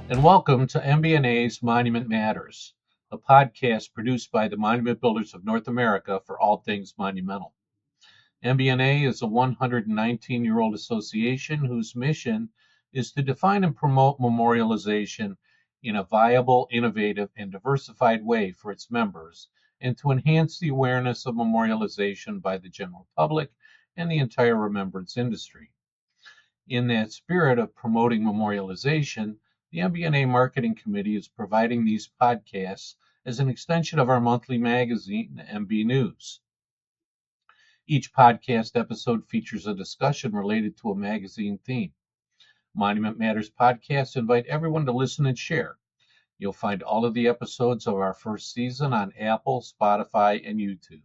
and welcome to MBNA's Monument Matters, a podcast produced by the Monument Builders of North America for all things monumental. MBNA is a 119-year-old association whose mission is to define and promote memorialization in a viable, innovative, and diversified way for its members, and to enhance the awareness of memorialization by the general public and the entire remembrance industry. In that spirit of promoting memorialization, the MBNA Marketing Committee is providing these podcasts as an extension of our monthly magazine, MB News. Each podcast episode features a discussion related to a magazine theme. Monument Matters podcasts invite everyone to listen and share. You'll find all of the episodes of our first season on Apple, Spotify, and YouTube.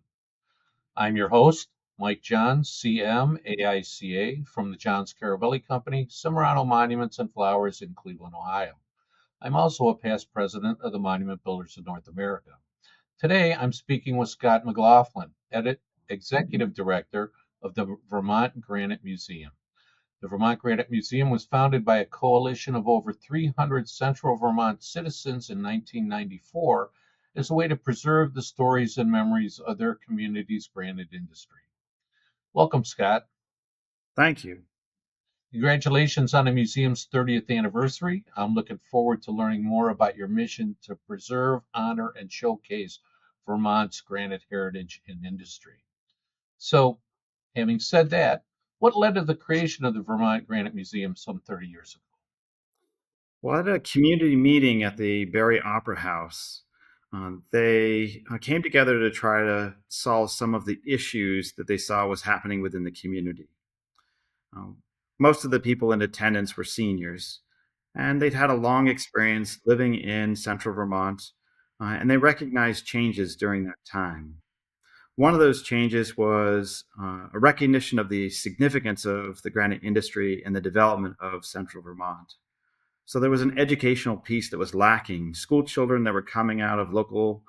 I'm your host, Mike Johns, CM, AICA, from the Johns Caravelli Company, Cimarano Monuments and Flowers in Cleveland, Ohio. I'm also a past president of the Monument Builders of North America. Today, I'm speaking with Scott McLaughlin, Executive Director of the Vermont Granite Museum. The Vermont Granite Museum was founded by a coalition of over 300 Central Vermont citizens in 1994 as a way to preserve the stories and memories of their community's granite industry. Welcome, Scott. Thank you. Congratulations on the museum's 30th anniversary. I'm looking forward to learning more about your mission to preserve, honor, and showcase Vermont's granite heritage and industry. So, having said that, what led to the creation of the Vermont Granite Museum some 30 years ago? Well, at a community meeting at the Barry Opera House, they came together to try to solve some of the issues that they saw was happening within the community. Um, Most of the people in attendance were seniors, and they'd had a long experience living in central Vermont, and they recognized changes during that time. One of those changes was a recognition of the significance of the granite industry and the development of central Vermont. So there was an educational piece that was lacking. School children that were coming out of local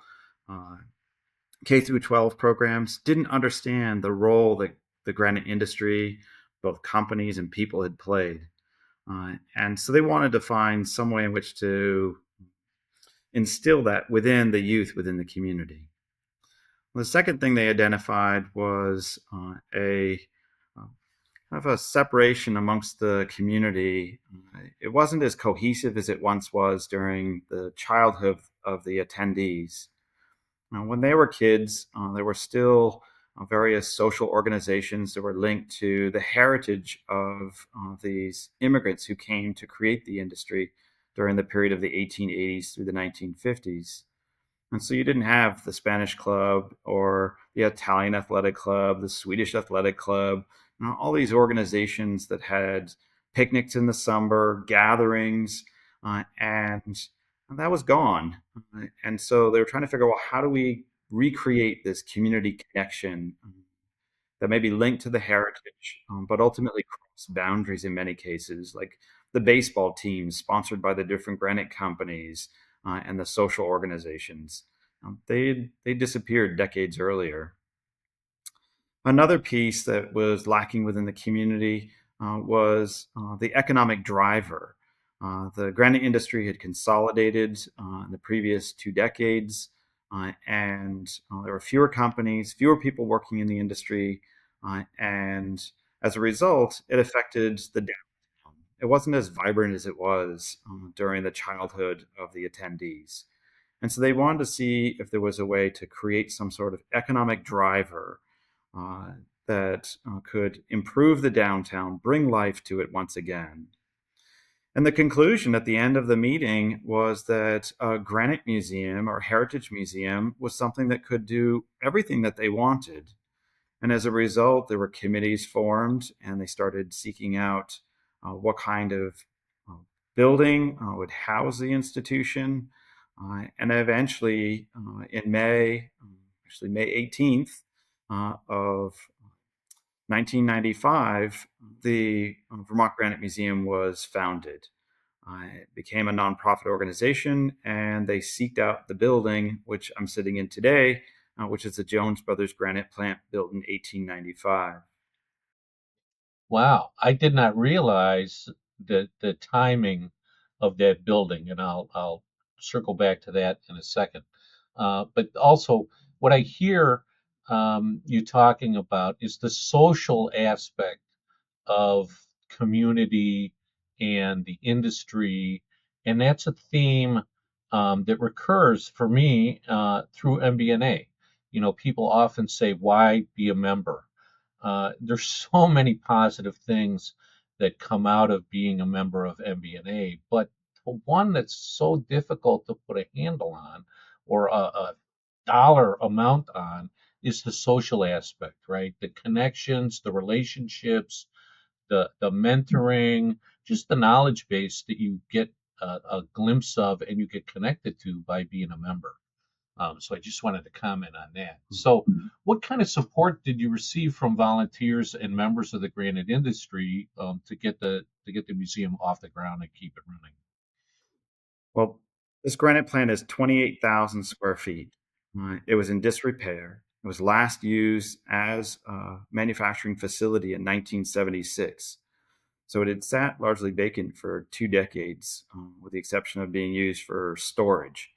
uh, K through 12 programs didn't understand the role that the granite industry, both companies and people, had played. And so they wanted to find some way in which to instill that within the youth, within the community. The second thing they identified was a kind of a separation amongst the community. It wasn't as cohesive as it once was during the childhood of the attendees. Now, when they were kids, there were still various social organizations that were linked to the heritage of these immigrants who came to create the industry during the period of the 1880s through the 1950s. And so you didn't have the Spanish club or the Italian athletic club, the Swedish athletic club, all these organizations that had picnics in the summer, gatherings, and that was gone. And so they were trying to figure out, well, how do we recreate this community connection that may be linked to the heritage, but ultimately cross boundaries in many cases, like the baseball teams sponsored by the different granite companies and the social organizations. They disappeared decades earlier. Another piece that was lacking within the community was the economic driver. The granite industry had consolidated in the previous 2 decades, and there were fewer companies, fewer people working in the industry, and as a result, it affected the downtown. It wasn't as vibrant as it was during the childhood of the attendees. And so they wanted to see if there was a way to create some sort of economic driver uh, that could improve the downtown, bring life to it once again. And the conclusion at the end of the meeting was that a granite museum or heritage museum was something that could do everything that they wanted. And as a result, there were committees formed and they started seeking out what kind of uh, building would house the institution. And eventually, in May 18th of 1995, the Vermont Granite Museum was founded. It became a nonprofit organization, and they seeked out the building, which I'm sitting in today, which is the Jones Brothers Granite Plant built in 1895. Wow, I did not realize the timing of that building, and I'll circle back to that in a second. But also, what I hear you talking about is the social aspect of community and the industry, and that's a theme that recurs for me through MBNA. You know, people often say, "Why be a member?" There's so many positive things that come out of being a member of MBNA, but the one that's so difficult to put a handle on or a dollar amount on is the social aspect, right? The connections, the relationships, the mentoring, just the knowledge base that you get a glimpse of and you get connected to by being a member. So I just wanted to comment on that. So, what kind of support did you receive from volunteers and members of the granite industry to get the museum off the ground and keep it running? Well, this granite plant is 28,000 square feet. It was in disrepair. It was last used as a manufacturing facility in 1976. So it had sat largely vacant for 2 decades, with the exception of being used for storage.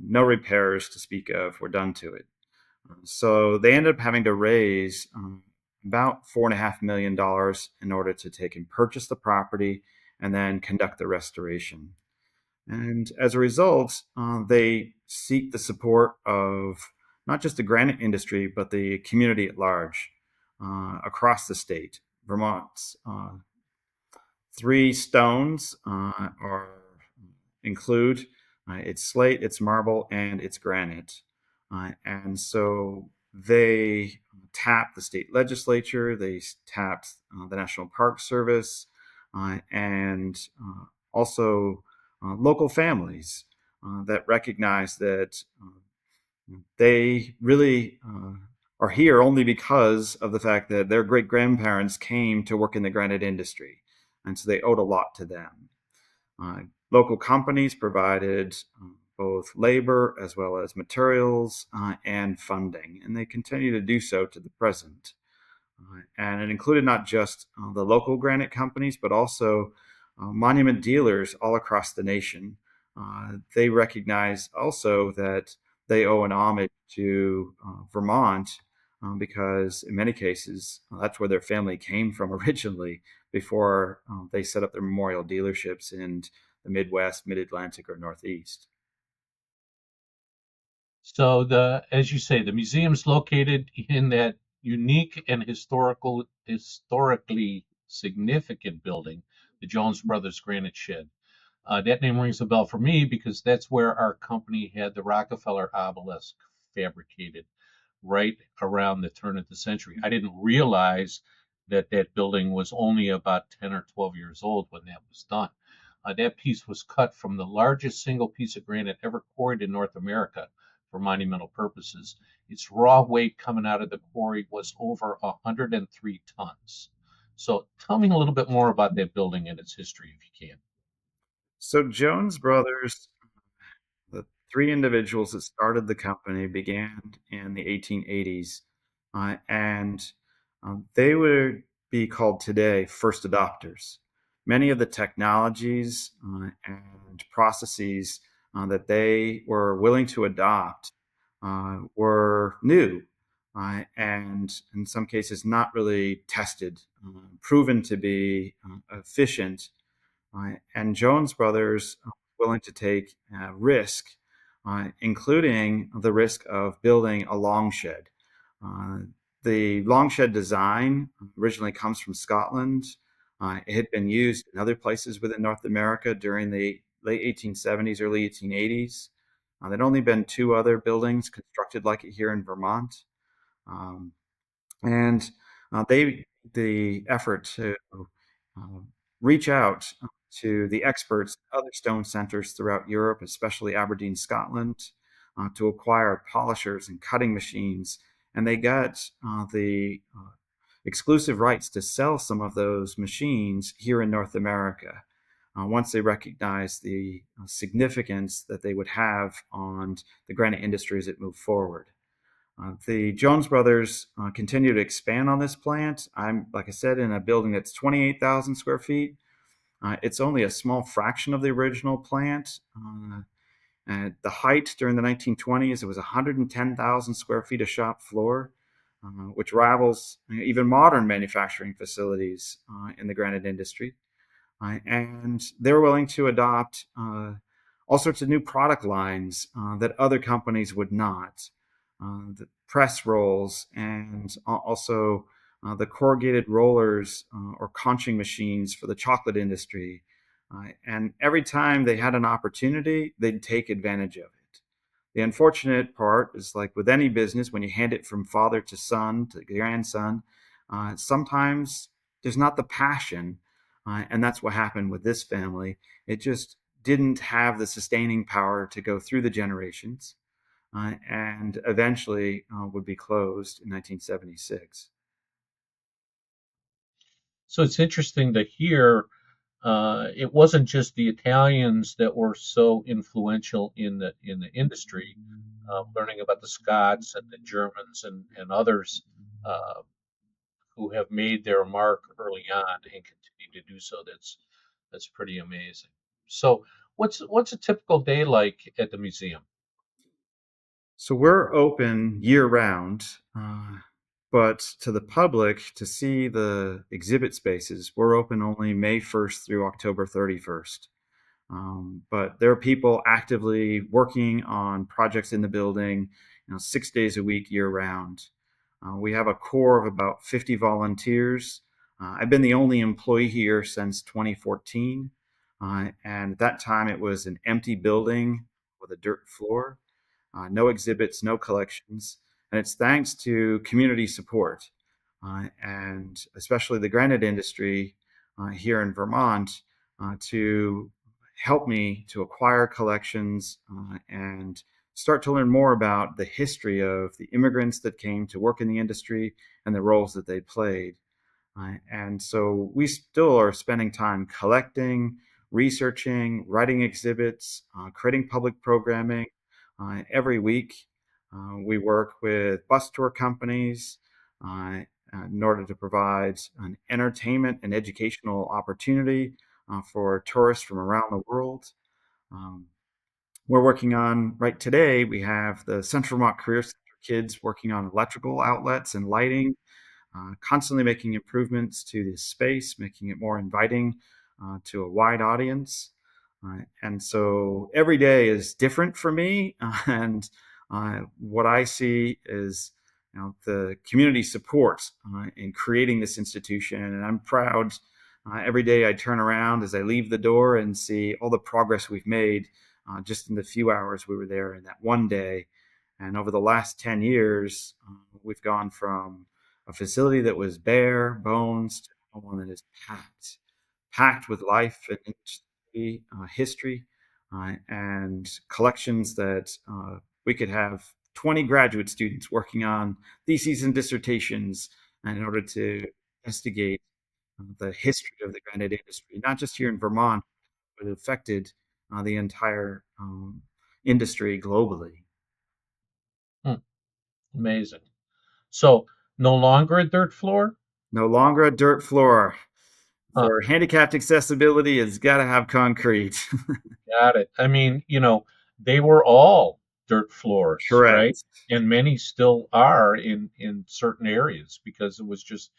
No repairs to speak of were done to it. So they ended up having to raise about $4.5 million in order to take and purchase the property and then conduct the restoration. And as a result, they seek the support of not just the granite industry, but the community at large across the state. Vermont's three stones are include it's slate, it's marble, and it's granite. And so they tap the state legislature, they tap the National Park Service, and also local families that recognize that they really are here only because of the fact that their great grandparents came to work in the granite industry. And so they owed a lot to them. Uh, Local companies provided both labor as well as materials and funding, and they continue to do so to the present. And it included not just the local granite companies, but also monument dealers all across the nation. They recognize also that they owe an homage to Vermont because, in many cases, that's where their family came from originally before they set up their memorial dealerships in the Midwest, Mid Atlantic, or Northeast. So as you say, the museum's located in that unique and historically significant building, the Jones Brothers Granite Shed. That name rings a bell for me because that's where our company had the Rockefeller obelisk fabricated right around the turn of the century. I didn't realize that that building was only about 10 or 12 years old when that was done. That piece was cut from the largest single piece of granite ever quarried in North America for monumental purposes. Its raw weight coming out of the quarry was over 103 tons. So tell me a little bit more about that building and its history, if you can. So, Jones Brothers, the three individuals that started the company, began in the 1880s, and they would be called today first adopters. Many of the technologies and processes that they were willing to adopt were new and in some cases not really tested, proven to be efficient, and Jones Brothers willing to take risk, including the risk of building a long shed. Uh, the long shed design originally comes from Scotland. It had been used in other places within North America during the late 1870s, early 1880s. There'd only been two other buildings constructed like it here in Vermont. Um, and they the effort to uh, reach out to the experts at other stone centers throughout Europe, especially Aberdeen, Scotland, to acquire polishers and cutting machines, and they got the exclusive rights to sell some of those machines here in North America. Once they recognized the significance that they would have on the granite industry as it moved forward. The Jones brothers continue to expand on this plant. I'm, like I said, in a building that's 28,000 square feet. It's only a small fraction of the original plant. And the height during the 1920s, it was 110,000 square feet of shop floor, which rivals even modern manufacturing facilities in the granite industry. And they're willing to adopt all sorts of new product lines that other companies would not. The press rolls and also the corrugated rollers or conching machines for the chocolate industry. And every time they had an opportunity, they'd take advantage of it. The unfortunate part is, like with any business, when you hand it from father to son to grandson, sometimes there's not the passion. And that's what happened with this family. It just didn't have the sustaining power to go through the generations, and eventually would be closed in 1976. So it's interesting to hear. It wasn't just the Italians that were so influential in the industry. Learning about the Scots and the Germans and others uh, who have made their mark early on and continue to do so. That's pretty amazing. So, what's a typical day like at the museum? So we're open year round, but to the public to see the exhibit spaces, we're open only May 1st through October 31st. But there are people actively working on projects in the building, 6 days a week, year round. We have a core of about 50 volunteers. I've been the only employee here since 2014. And at that time, it was an empty building with a dirt floor, no exhibits, no collections. And it's thanks to community support, and especially the granite industry here in Vermont, to help me to acquire collections and start to learn more about the history of the immigrants that came to work in the industry and the roles that they played. And so we still are spending time collecting, researching, writing exhibits, creating public programming every week. We work with bus tour companies in order to provide an entertainment and educational opportunity for tourists from around the world. Um, we're working on, right today, we have the Central Vermont Career Center kids working on electrical outlets and lighting, constantly making improvements to this space, making it more inviting to a wide audience. And so every day is different for me. And what I see is, the community support in creating this institution. And I'm proud every day I turn around as I leave the door and see all the progress we've made just in the few hours we were there in that one day. And over the last 10 years, we've gone from a facility that was bare bones to one that is packed with life and industry, history, and collections that we could have 20 graduate students working on theses and dissertations in order to investigate the history of the granite industry, not just here in Vermont, but it affected the entire industry globally. Hmm, amazing. So, no longer a dirt floor? No longer a dirt floor. Huh, For handicapped accessibility, it's got to have concrete. got it. I mean, they were all dirt floors, right? Correct. And many still are in certain areas because it was just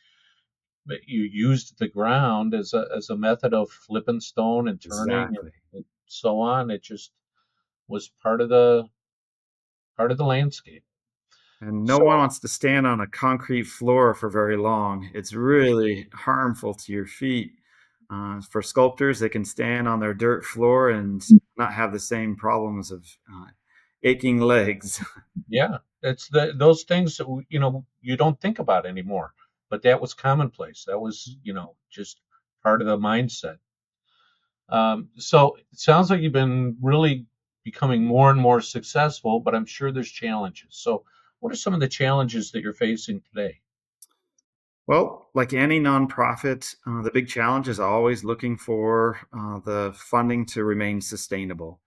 that you used the ground as a method of flipping stone and turning Exactly. and so on. It just was part of the landscape. And no one So wants to stand on a concrete floor for very long. It's really harmful to your feet. For sculptors, they can stand on their dirt floor and not have the same problems of aching legs. yeah, it's those things that you don't think about anymore, but that was commonplace. That was just part of the mindset. So it sounds like you've been really becoming more and more successful, but I'm sure there's challenges. So what are some of the challenges that you're facing today? Well, like any nonprofit, the big challenge is always looking for the funding to remain sustainable.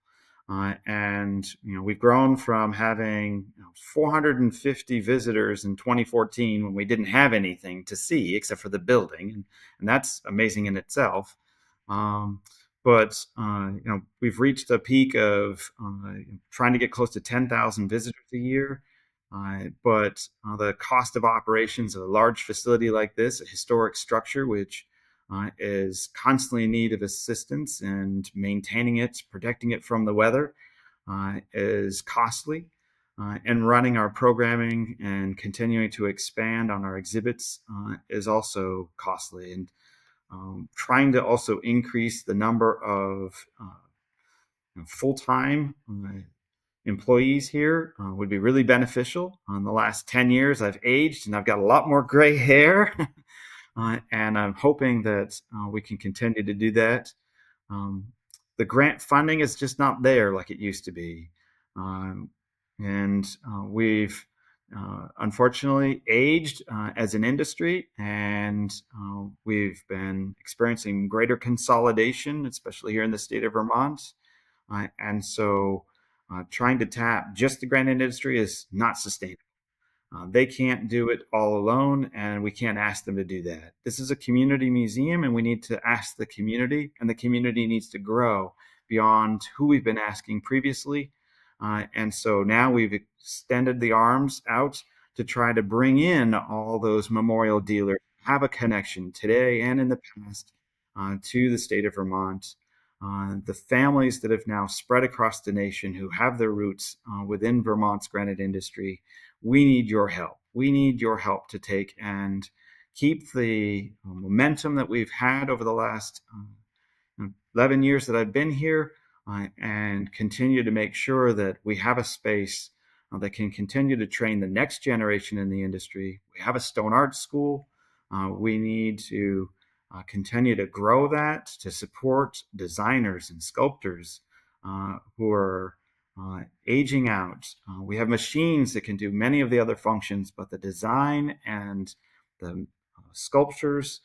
And we've grown from having 450 visitors in 2014 when we didn't have anything to see except for the building, and that's amazing in itself. Um, but we've reached a peak of trying to get close to 10,000 visitors a year. But the cost of operations of a large facility like this, a historic structure, which is constantly in need of assistance, and maintaining it, protecting it from the weather, is costly. And running our programming and continuing to expand on our exhibits is also costly. And trying to also increase the number of full-time employees here would be really beneficial. In the last 10 years, I've aged and I've got a lot more gray hair. And I'm hoping that we can continue to do that. Um, the grant funding is just not there like it used to be. Um, and we've unfortunately aged as an industry, and we've been experiencing greater consolidation, especially here in the state of Vermont. And so trying to tap just the granite industry is not sustainable. They can't do it all alone, and we can't ask them to do that. This is a community museum, and we need to ask the community, and the community needs to grow beyond who we've been asking previously. And so now we've extended the arms out to try to bring in all those memorial dealers, have a connection today and in the past to the state of Vermont. The families that have now spread across the nation who have their roots within Vermont's granite industry, we need your help. We need your help to take and keep the momentum that we've had over the last 11 years that I've been here, and continue to make sure that we have a space that can continue to train the next generation in the industry. We have a stone art school. We need to continue to grow that, to support designers and sculptors who are aging out. We have machines that can do many of the other functions, but the design and the sculptures,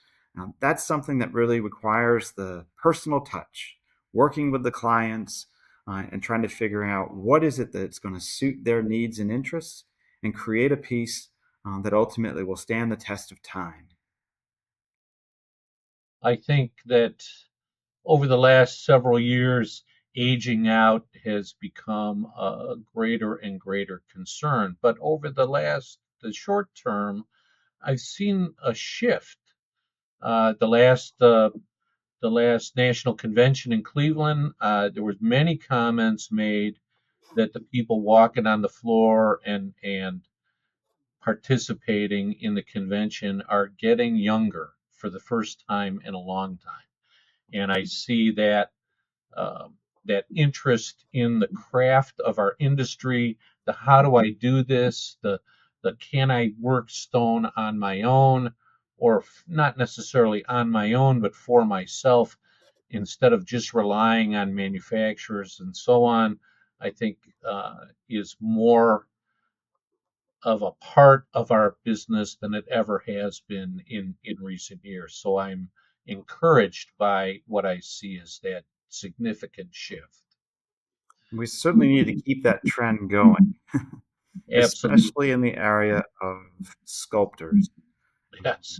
that's something that really requires the personal touch, working with the clients and trying to figure out what is it that's going to suit their needs and interests, and create a piece that ultimately will stand the test of time. I think that over the last several years, aging out has become a greater and greater concern. But over the short term, I've seen a shift. The last national convention in Cleveland, there was many comments made that the people walking on the floor and participating in the convention are getting younger for the first time in a long time. And I see um, that interest in the craft of our industry, the how do I do this, the can I work stone on my own, or not necessarily on my own, but for myself, instead of just relying on manufacturers and so on, I think is more of a part of our business than it ever has been in recent years. So I'm encouraged by what I see as that significant shift. We certainly need to keep that trend going, especially Absolutely. in the area of sculptors. Yes.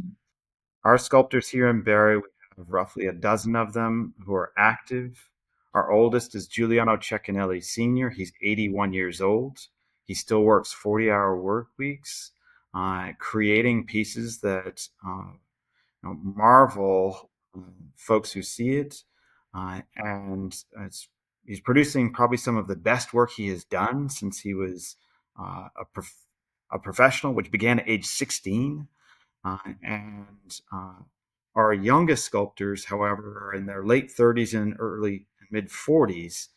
Our sculptors here in Barrie, we have roughly a dozen of them who are active. Our oldest is Giuliano Ceccanelli Sr. He's 81 years old. He still works 40-hour work weeks, creating pieces that marvel folks who see it. He's producing probably some of the best work he has done since he was uh, a, prof- a professional, which began at age 16. And our youngest sculptors, however, are in their late 30s and early mid 40s.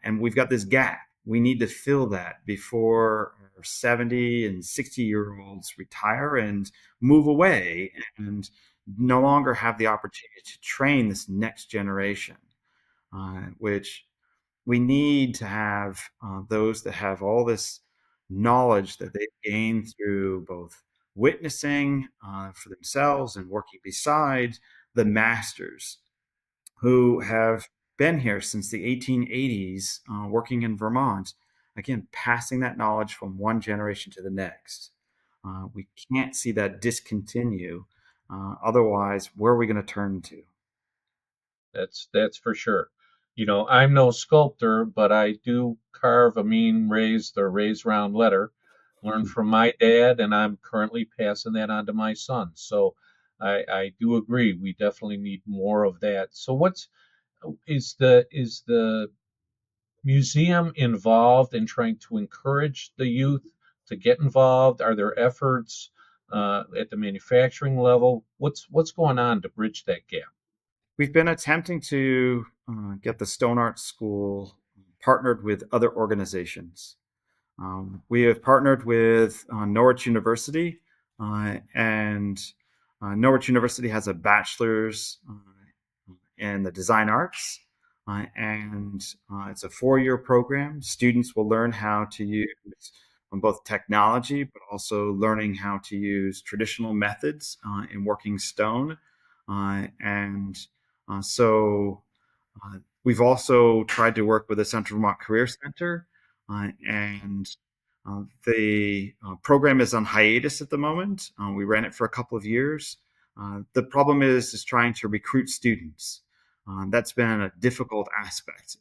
And we've got this gap. We need to fill that before our 70 and 60-year-olds retire and move away and no longer have the opportunity to train this next generation, which we need to have those that have all this knowledge that they've gained through both witnessing for themselves and working beside the masters who have been here since the 1880s, working in Vermont, again, passing that knowledge from one generation to the next. We can't see that discontinue. Otherwise, where are we going to turn to? That's for sure. I'm no sculptor, but I do carve a mean raised or raised round letter. Learned from my dad, and I'm currently passing that on to my son. So I do agree. We definitely need more of that. So is the museum involved in trying to encourage the youth to get involved? Are there efforts at the manufacturing level? What's going on to bridge that gap? We've been attempting to get the Stone Art School partnered with other organizations. We have partnered with Norwich University, and Norwich University has a bachelor's in the design arts, and it's a 4-year program. Students will learn how to use both technology, but also learning how to use traditional methods in working stone. And so we've also tried to work with the Central Vermont Career Center, and the program is on hiatus at the moment. We ran it for a couple of years. The problem is trying to recruit students. That's been a difficult aspect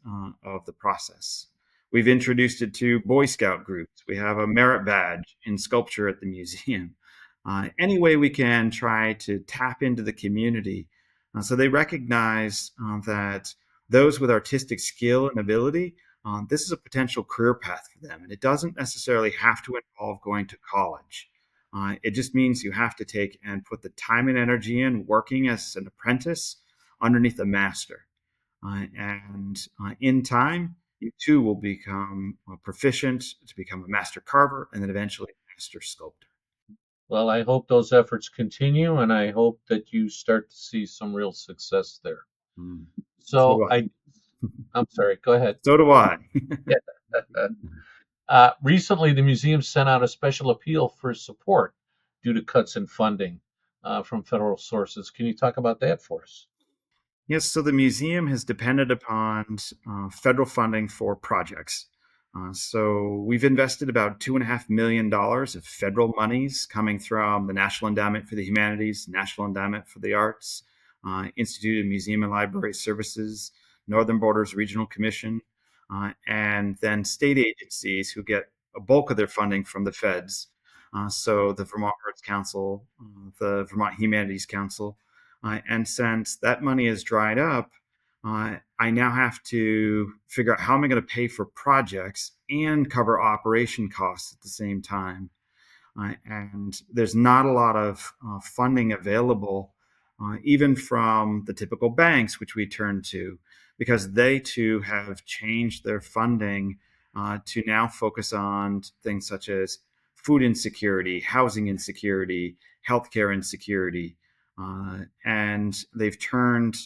of the process. We've introduced it to Boy Scout groups. We have a merit badge in sculpture at the museum. Any way we can try to tap into the community so they recognize that those with artistic skill and ability, this is a potential career path for them. And it doesn't necessarily have to involve going to college. It just means you have to take and put the time and energy in working as an apprentice underneath a master. And in time, you too will become proficient to become a master carver and then eventually a master sculptor. Well, I hope those efforts continue, and I hope that you start to see some real success there. Mm. So So do I. I'm sorry, go ahead. So do I. Yeah. Recently, the museum sent out a special appeal for support due to cuts in funding from federal sources. Can you talk about that for us? Yes, so the museum has depended upon federal funding for projects. So we've invested about $2.5 million of federal monies coming from the National Endowment for the Humanities, National Endowment for the Arts, Institute of Museum and Library Services, Northern Borders Regional Commission, and then state agencies who get a bulk of their funding from the feds. So the Vermont Arts Council, the Vermont Humanities Council, and since that money is dried up, I now have to figure out how am I going to pay for projects and cover operation costs at the same time. And there's not a lot of funding available, even from the typical banks, which we turn to, because they too have changed their funding to now focus on things such as food insecurity, housing insecurity, healthcare insecurity. And they've turned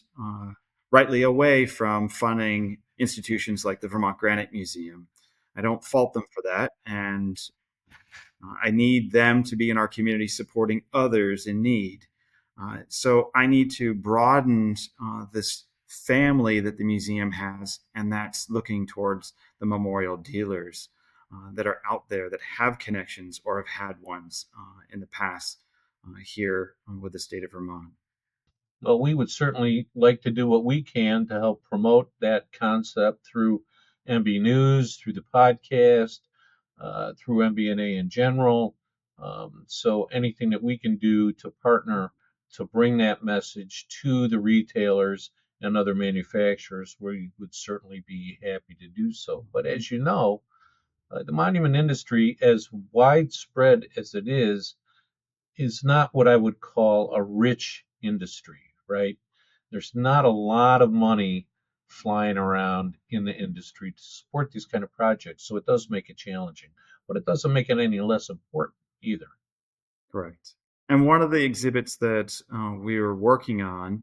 rightly away from funding institutions like the Vermont Granite Museum. I don't fault them for that. And I need them to be in our community supporting others in need. So I need to broaden this family that the museum has, and that's looking towards the memorial dealers that are out there that have connections or have had ones in the past here with the state of Vermont. Well, we would certainly like to do what we can to help promote that concept through MB News, through the podcast, through MBNA in general. So anything that we can do to partner to bring that message to the retailers and other manufacturers, we would certainly be happy to do so. But as you know, the monument industry, as widespread as it is not what I would call a rich industry, right? There's not a lot of money flying around in the industry to support these kind of projects, so it does make it challenging, but it doesn't make it any less important either. Correct. And one of the exhibits that we were working on,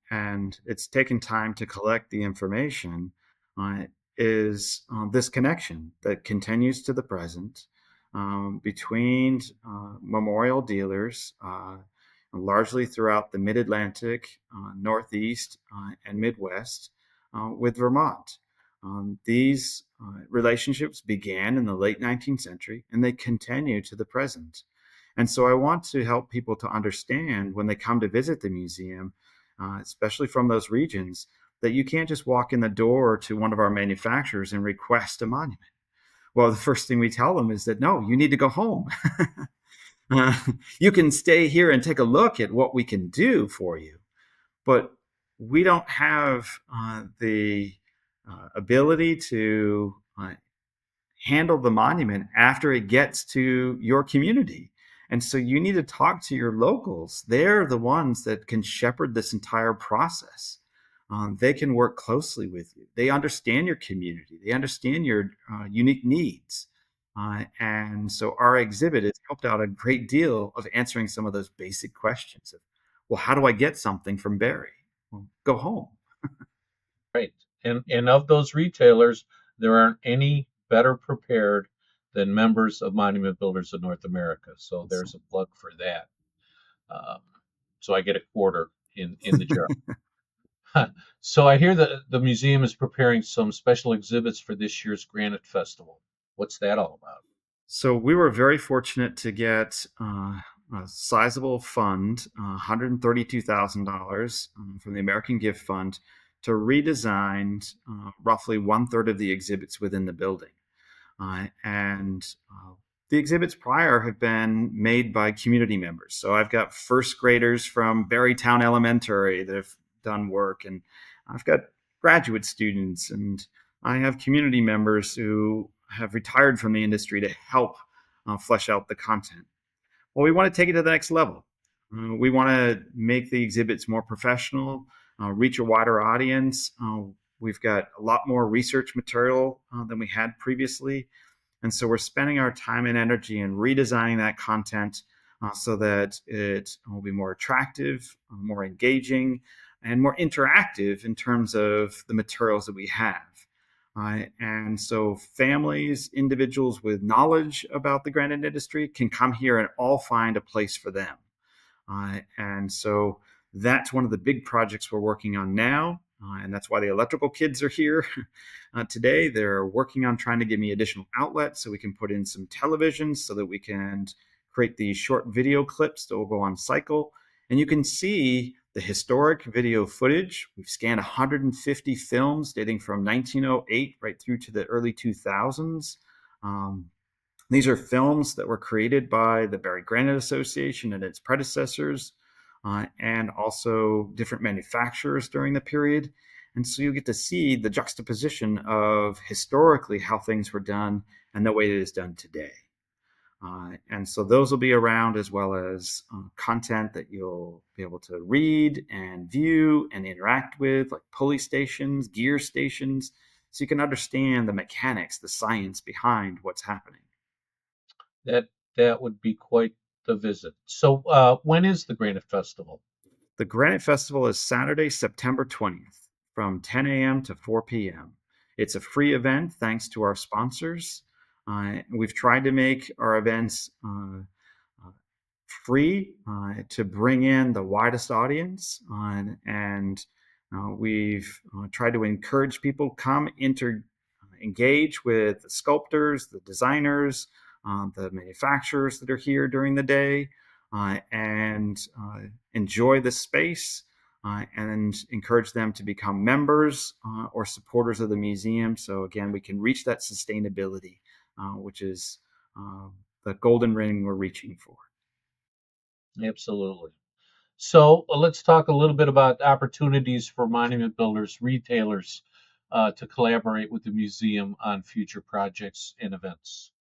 and it's taken time to collect the information, uh, is this connection that continues to the present between memorial dealers, largely throughout the Mid Atlantic, Northeast, and Midwest, with Vermont. These relationships began in the late 19th century and they continue to the present. And so I want to help people to understand when they come to visit the museum especially from those regions, that you can't just walk in the door to one of our manufacturers and request a monument. Well, the first thing we tell them is that no, you need to go home. uh, you can stay here and take a look at what we can do for you, but we don't have the ability to handle the monument after it gets to your community. And so you need to talk to your locals. They're the ones that can shepherd this entire process. They can work closely with you. They understand your community. They understand your unique needs. And so our exhibit has helped out a great deal of answering some of those basic questions of, well, how do I get something from Barry? Well, go home. Right. And of those retailers, there aren't any better prepared than members of Monument Builders of North America. So there's a plug for that. Um, so I get a quarter in the jar. So I hear that the museum is preparing some special exhibits for this year's Granite Festival. What's that all about? So we were very fortunate to get a sizable fund, $132,000 from the American Gift Fund, to redesign roughly one third of the exhibits within the building. And the exhibits prior have been made by community members. So I've got first graders from Barrytown Elementary that have done work, and I've got graduate students, and I have community members who have retired from the industry to help flesh out the content. Well, we want to take it to the next level. We want to make the exhibits more professional, reach a wider audience. We've got a lot more research material than we had previously. And so we're spending our time and energy in redesigning that content so that it will be more attractive, more engaging, and more interactive in terms of the materials that we have. And so families, individuals with knowledge about the granite industry can come here and all find a place for them. And so that's one of the big projects we're working on now. And that's why the electrical kids are here today. They're working on trying to give me additional outlets so we can put in some televisions so that we can create these short video clips that will go on cycle. And you can see the historic video footage. We've scanned 150 films dating from 1908 right through to the early 2000s. These are films that were created by the Barry Granite Association and its predecessors, and also different manufacturers during the period. And so you get to see the juxtaposition of historically how things were done and the way it is done today. And so those will be around, as well as content that you'll be able to read and view and interact with, like pulley stations, gear stations, so you can understand the mechanics, the science behind what's happening. That would be quite the visit. So when is the Granite Festival? The Granite Festival is Saturday, September 20th from 10 a.m. to 4 p.m. It's a free event thanks to our sponsors. We've tried to make our events free to bring in the widest audience, and we've tried to encourage people come engage with the sculptors, the designers, the manufacturers that are here during the day, and enjoy the space, and encourage them to become members or supporters of the museum. So again, we can reach that sustainability, which is the golden ring we're reaching for. Absolutely. So let's talk a little bit about opportunities for monument builders, retailers to collaborate with the museum on future projects and events.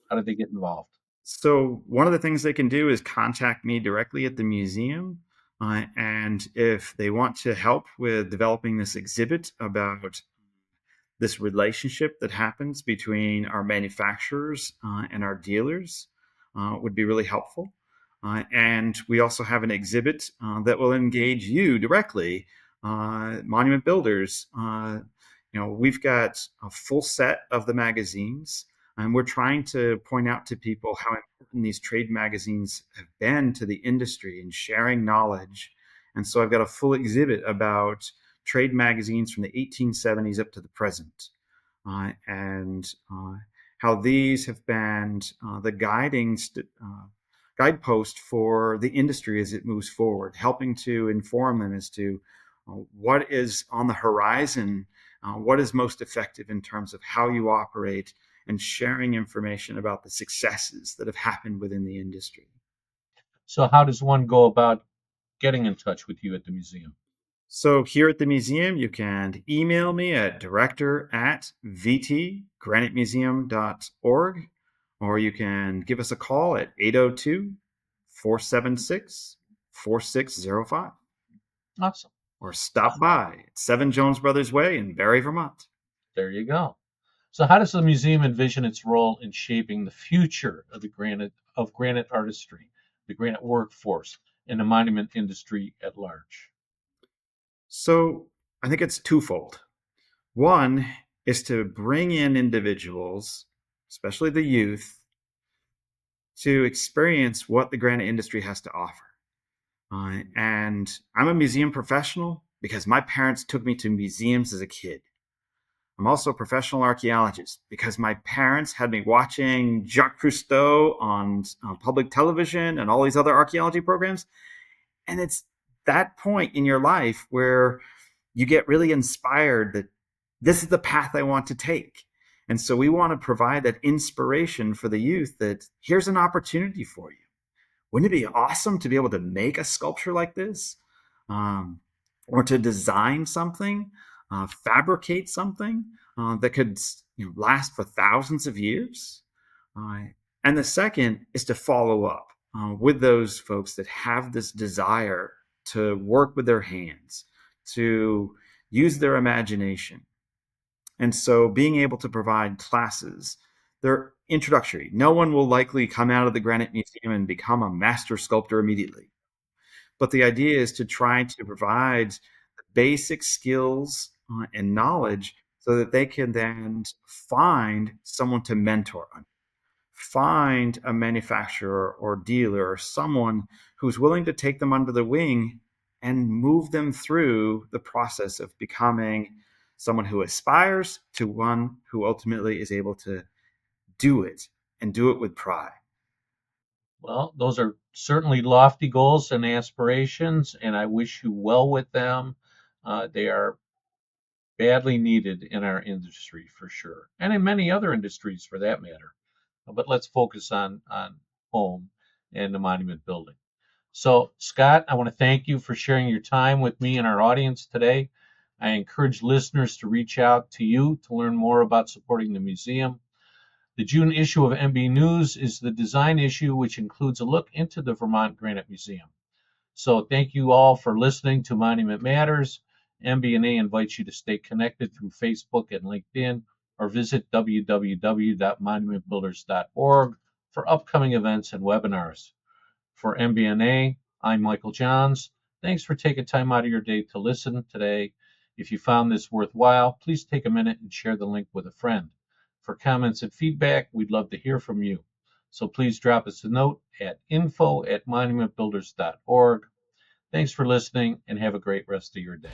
How do they get involved? So one of the things they can do is contact me directly at the museum. And if they want to help with developing this exhibit about this relationship that happens between our manufacturers and our dealers, would be really helpful. And we also have an exhibit that will engage you directly, monument builders. We've got a full set of the magazines, and we're trying to point out to people how important these trade magazines have been to the industry in sharing knowledge. And so I've got a full exhibit about trade magazines from the 1870s up to the present, and how these have been the guiding guidepost for the industry as it moves forward, helping to inform them as to what is on the horizon, what is most effective in terms of how you operate, and sharing information about the successes that have happened within the industry. So how does one go about getting in touch with you at the museum? So here at the museum, you can email me at director@vtgranitemuseum.org, or you can give us a call at 802-476-4605, Awesome. or stop by at 7 Jones Brothers Way in Barre, Vermont. There you go. So how does the museum envision its role in shaping the future of granite artistry, the granite workforce, and the monument industry at large? So I think it's twofold. One is to bring in individuals, especially the youth, to experience what the granite industry has to offer. And I'm a museum professional because my parents took me to museums as a kid. I'm also a professional archaeologist because my parents had me watching Jacques Cousteau on public television and all these other archaeology programs. And it's that point in your life where you get really inspired that this is the path I want to take. And so we want to provide that inspiration for the youth that here's an opportunity for you. Wouldn't it be awesome to be able to make a sculpture like this? Or to design something, fabricate something that could last for thousands of years? And the second is to follow up with those folks that have this desire to work with their hands, to use their imagination. And so being able to provide classes, they're introductory. No one will likely come out of the Granite Museum and become a master sculptor immediately. But the idea is to try to provide basic skills and knowledge so that they can then find someone to mentor them, find a manufacturer or dealer or someone who's willing to take them under the wing and move them through the process of becoming someone who aspires to one who ultimately is able to do it and do it with pride. Well, those are certainly lofty goals and aspirations, and I wish you well with them. They are badly needed in our industry for sure, and in many other industries for that matter. But let's focus on home and the monument building. So, Scott, I want to thank you for sharing your time with me and our audience today. I encourage listeners to reach out to you to learn more about supporting the museum. The June issue of MB News is the design issue, which includes a look into the Vermont Granite Museum. So thank you all for listening to Monument Matters. MB&A invites you to stay connected through Facebook and LinkedIn, or visit www.monumentbuilders.org for upcoming events and webinars. For MB&A, I'm Michael Johns. Thanks for taking time out of your day to listen today. If you found this worthwhile, please take a minute and share the link with a friend. For comments and feedback, we'd love to hear from you. So please drop us a note at info@monumentbuilders.org. Thanks for listening and have a great rest of your day.